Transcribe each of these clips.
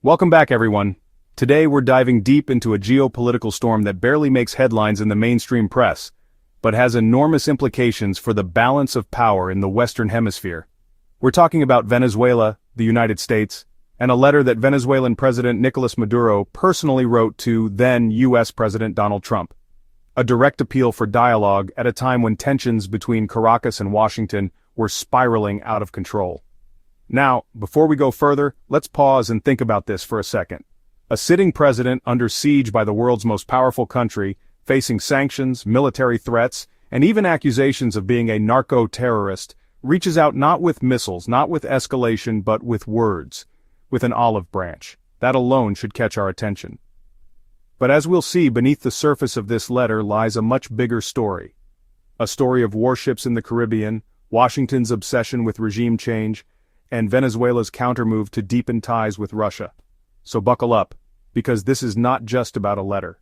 Welcome back, everyone. Today we're diving deep into a geopolitical storm that barely makes headlines in the mainstream press, but has enormous implications for the balance of power in the Western Hemisphere. We're talking about Venezuela, the United States, and a letter that Venezuelan President Nicolás Maduro personally wrote to then U.S. President Donald Trump. A direct appeal for dialogue at a time when tensions between Caracas and Washington were spiraling out of control. Now, before we go further, let's pause and think about this for a second. A sitting president under siege by the world's most powerful country, facing sanctions, military threats, and even accusations of being a narco-terrorist, reaches out not with missiles, not with escalation, but with words, with an olive branch. That alone should catch our attention. But as we'll see, beneath the surface of this letter lies a much bigger story. A story of warships in the Caribbean, Washington's obsession with regime change, and Venezuela's countermove to deepen ties with Russia. So buckle up, because this is not just about a letter.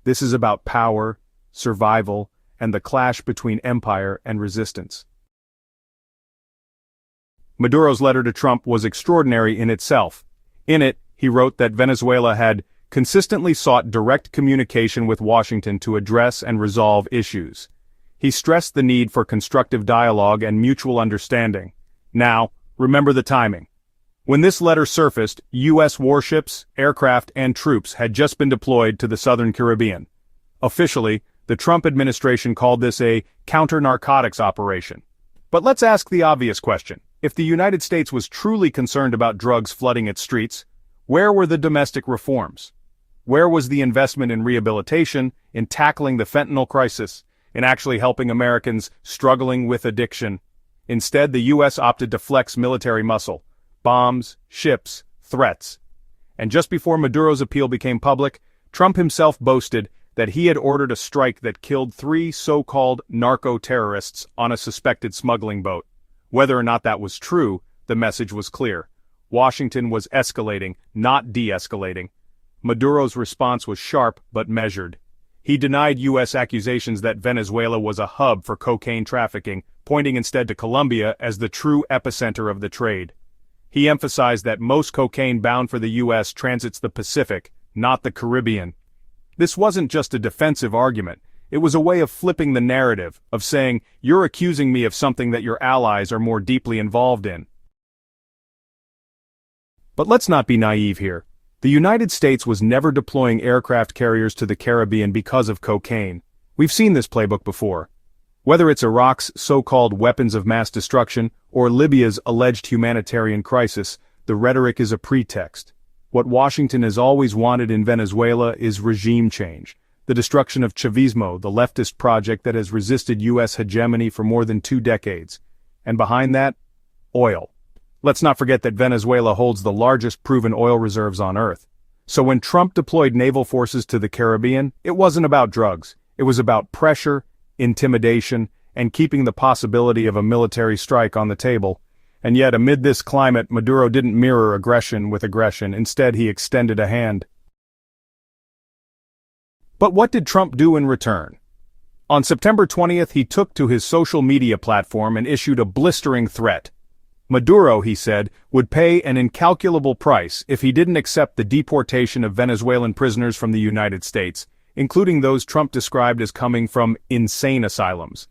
This is about power, survival, and the clash between empire and resistance. Maduro's letter to Trump was extraordinary in itself. In it, he wrote that Venezuela had consistently sought direct communication with Washington to address and resolve issues. He stressed the need for constructive dialogue and mutual understanding. Now, remember the timing. When this letter surfaced, U.S. warships, aircraft, and troops had just been deployed to the southern Caribbean. Officially, the Trump administration called this a counter-narcotics operation. But let's ask the obvious question. If the United States was truly concerned about drugs flooding its streets, where were the domestic reforms? Where was the investment in rehabilitation, in tackling the fentanyl crisis, in actually helping Americans struggling with addiction? Instead, the U.S. opted to flex military muscle. Bombs, ships, threats. And just before Maduro's appeal became public, Trump himself boasted that he had ordered a strike that killed 3 so-called narco-terrorists on a suspected smuggling boat. Whether or not that was true, the message was clear. Washington was escalating, not de-escalating. Maduro's response was sharp but measured. He denied U.S. accusations that Venezuela was a hub for cocaine trafficking, pointing instead to Colombia as the true epicenter of the trade. He emphasized that most cocaine bound for the U.S. transits the Pacific, not the Caribbean. This wasn't just a defensive argument. It was a way of flipping the narrative, of saying, you're accusing me of something that your allies are more deeply involved in. But let's not be naive here. The United States was never deploying aircraft carriers to the Caribbean because of cocaine. We've seen this playbook before. Whether it's Iraq's so-called weapons of mass destruction or Libya's alleged humanitarian crisis, the rhetoric is a pretext. What Washington has always wanted in Venezuela is regime change, the destruction of Chavismo, the leftist project that has resisted U.S. hegemony for more than 2 decades. And behind that, oil. Let's not forget that Venezuela holds the largest proven oil reserves on Earth. So when Trump deployed naval forces to the Caribbean, it wasn't about drugs. It was about pressure, intimidation, and keeping the possibility of a military strike on the table. And yet, amid this climate, Maduro didn't mirror aggression with aggression. Instead, he extended a hand. But what did Trump do in return? On September 20th, he took to his social media platform and issued a blistering threat. Maduro, he said, would pay an incalculable price if he didn't accept the deportation of Venezuelan prisoners from the United States, including those Trump described as coming from insane asylums.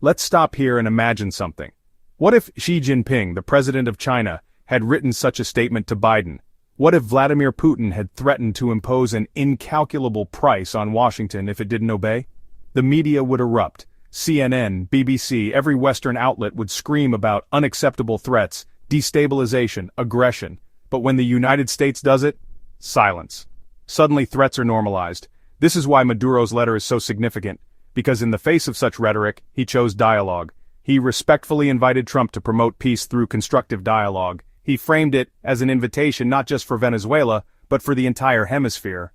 Let's stop here and imagine something. What if Xi Jinping, the president of China, had written such a statement to Biden? What if Vladimir Putin had threatened to impose an incalculable price on Washington if it didn't obey? The media would erupt. CNN, BBC, every Western outlet would scream about unacceptable threats, destabilization, aggression. But when the United States does it, silence. Suddenly threats are normalized. This is why Maduro's letter is so significant, because in the face of such rhetoric, he chose dialogue. He respectfully invited Trump to promote peace through constructive dialogue. He framed it as an invitation not just for Venezuela, but for the entire hemisphere.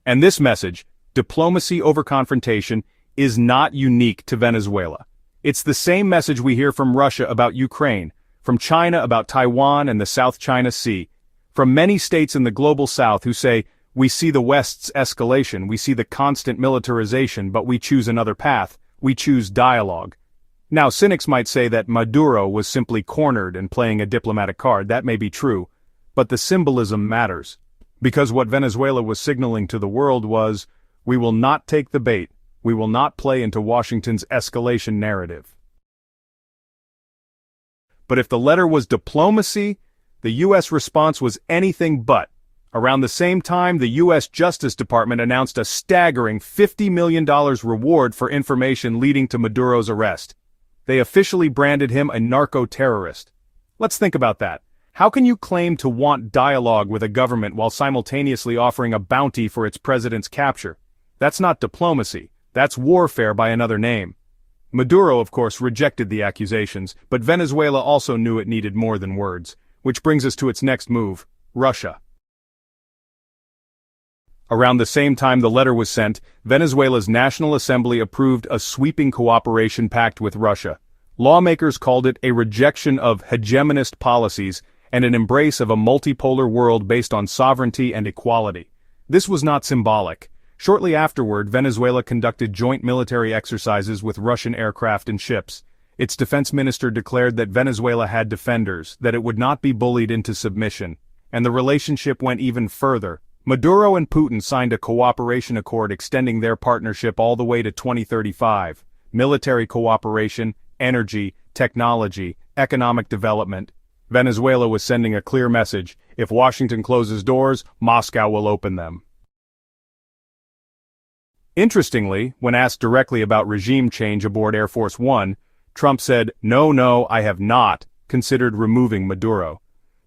And this message, diplomacy over confrontation, is not unique to Venezuela. It's the same message we hear from Russia about Ukraine, from China about Taiwan and the South China Sea, from many states in the global South who say, we see the West's escalation, we see the constant militarization, but we choose another path, we choose dialogue. Now, cynics might say that Maduro was simply cornered and playing a diplomatic card. That may be true, but the symbolism matters. Because what Venezuela was signaling to the world was, we will not take the bait, we will not play into Washington's escalation narrative. But if the letter was diplomacy, the U.S. response was anything but. Around the same time, the U.S. Justice Department announced a staggering $50 million reward for information leading to Maduro's arrest. They officially branded him a narco-terrorist. Let's think about that. How can you claim to want dialogue with a government while simultaneously offering a bounty for its president's capture? That's not diplomacy, that's warfare by another name. Maduro, of course, rejected the accusations, but Venezuela also knew it needed more than words. Which brings us to its next move, Russia. Around the same time the letter was sent, Venezuela's National Assembly approved a sweeping cooperation pact with Russia. Lawmakers called it a rejection of hegemonist policies and an embrace of a multipolar world based on sovereignty and equality. This was not symbolic. Shortly afterward, Venezuela conducted joint military exercises with Russian aircraft and ships. Its defense minister declared that Venezuela had defenders, that it would not be bullied into submission. And the relationship went even further. Maduro and Putin signed a cooperation accord extending their partnership all the way to 2035. Military cooperation, energy, technology, economic development. Venezuela was sending a clear message: if Washington closes doors, Moscow will open them. Interestingly, when asked directly about regime change aboard Air Force One, Trump said, "No, I have not considered removing Maduro."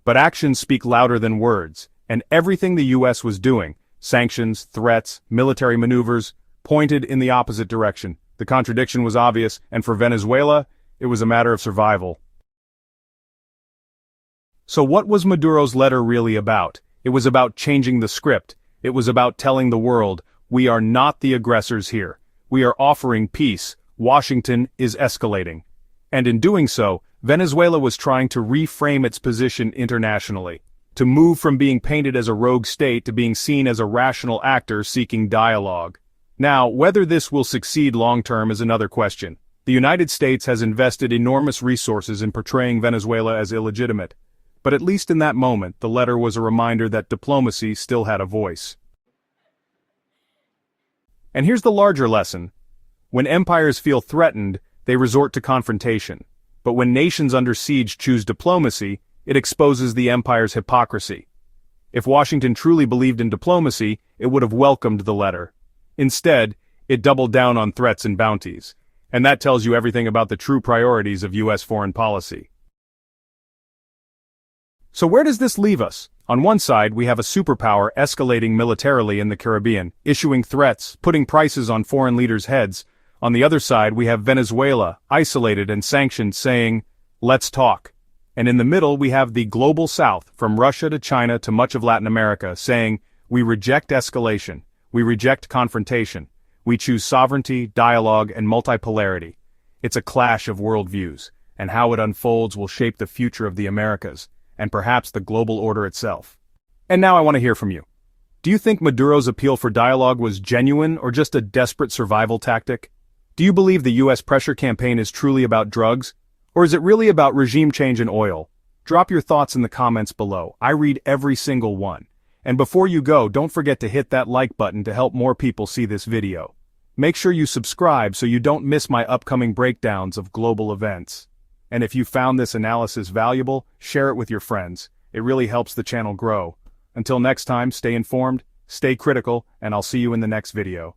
But actions speak louder than words. And everything the U.S. was doing, sanctions, threats, military maneuvers, pointed in the opposite direction. The contradiction was obvious, and for Venezuela, it was a matter of survival. So what was Maduro's letter really about? It was about changing the script. It was about telling the world, we are not the aggressors here. We are offering peace. Washington is escalating. And in doing so, Venezuela was trying to reframe its position internationally. To move from being painted as a rogue state to being seen as a rational actor seeking dialogue. Now, whether this will succeed long-term is another question. The United States has invested enormous resources in portraying Venezuela as illegitimate. But at least in that moment, the letter was a reminder that diplomacy still had a voice. And here's the larger lesson. When empires feel threatened, they resort to confrontation. But when nations under siege choose diplomacy, it exposes the empire's hypocrisy. If Washington truly believed in diplomacy, it would have welcomed the letter. Instead, it doubled down on threats and bounties. And that tells you everything about the true priorities of U.S. foreign policy. So where does this leave us? On one side, we have a superpower escalating militarily in the Caribbean, issuing threats, putting prices on foreign leaders' heads. On the other side, we have Venezuela, isolated and sanctioned, saying, let's talk. And in the middle we have the global south, from Russia to China to much of Latin America, saying, we reject escalation, we reject confrontation, we choose sovereignty, dialogue, and multipolarity. It's a clash of worldviews, and how it unfolds will shape the future of the Americas, and perhaps the global order itself. And now I want to hear from you. Do you think Maduro's appeal for dialogue was genuine or just a desperate survival tactic? Do you believe the U.S. pressure campaign is truly about drugs? Or is it really about regime change and oil? Drop your thoughts in the comments below. I read every single one. And before you go, don't forget to hit that like button to help more people see this video. Make sure you subscribe so you don't miss my upcoming breakdowns of global events. And if you found this analysis valuable, share it with your friends. It really helps the channel grow. Until next time, stay informed, stay critical, and I'll see you in the next video.